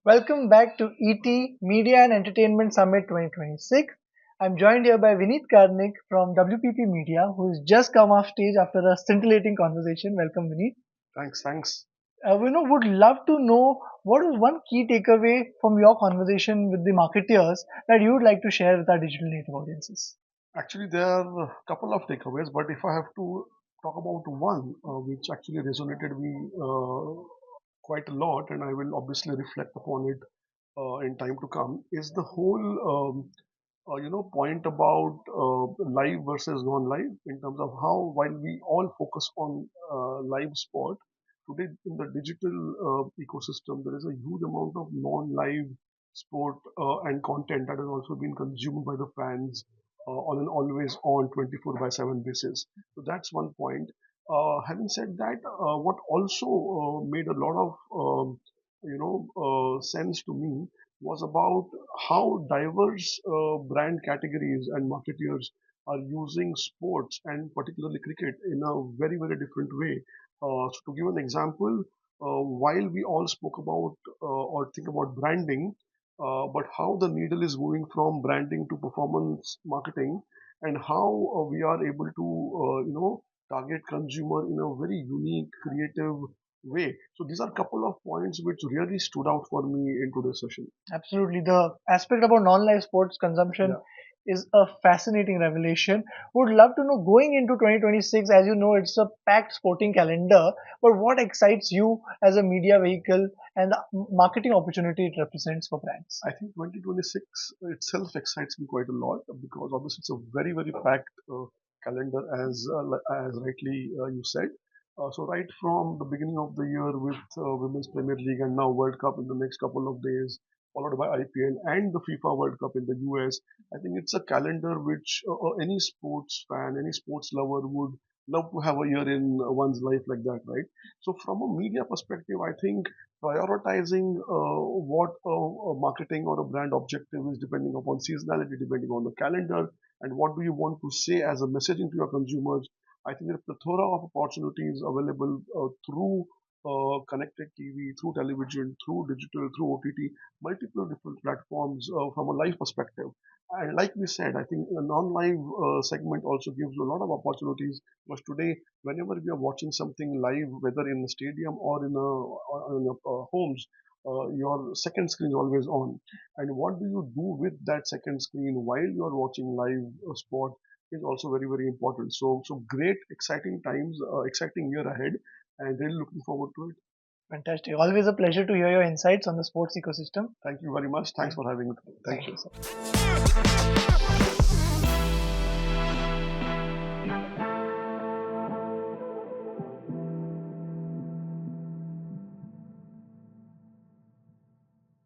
Welcome back to ET Media and Entertainment Summit 2026. I'm joined here by Vinit Karnik from WPP Media, who has just come off stage after a scintillating conversation. Welcome, Vinit. Thanks. Would love to know what is one key takeaway from your conversation with the marketeers that you would like to share with our digital native audiences. Actually, there are a couple of takeaways, but if I have to talk about one which actually resonated me quite a lot, and I will obviously reflect upon it in time to come, is the whole point about live versus non-live in terms of how while we all focus on live sport, today in the digital ecosystem there is a huge amount of non-live sport and content that has also been consumed by the fans on an always on 24 by 7 basis. So that's one point. Having said that, what also made a lot of sense to me was about how diverse brand categories and marketeers are using sports and particularly cricket in a very different way. So to give an example, while we all spoke about or think about branding, but how the needle is moving from branding to performance marketing, and how we are able to target consumer in a very unique, creative way. So these are a couple of points which really stood out for me in today's session. Absolutely. The aspect about non-live sports consumption Yeah. is a fascinating revelation. Would love to know going into 2026, as you know, it's a packed sporting calendar, but what excites you as a media vehicle and the marketing opportunity it represents for brands? I think 2026 itself excites me quite a lot because obviously it's a very packed calendar as rightly you said. So right from the beginning of the year with Women's Premier League and now World Cup in the next couple of days, followed by IPL and the FIFA World Cup in the US, I think it's a calendar which any sports fan, any sports lover would love to have a year in one's life like that, right? So from a media perspective, I think prioritizing what a marketing or a brand objective is depending upon seasonality, depending on the calendar, and what do you want to say as a messaging to your consumers. I think there are plethora of opportunities available through connected TV, through television, through digital, through OTT, multiple different platforms from a live perspective. And like we said, I think a non-live segment also gives a lot of opportunities because today, whenever we are watching something live, whether in a stadium or in a homes, your second screen is always on. And what do you do with that second screen while you are watching live sport is also very important. So great, exciting times, exciting year ahead, and really looking forward to it. Fantastic. Always a pleasure to hear your insights on the sports ecosystem. Thank you very much. Thanks Thank, for having me. Thank thank you. you so much.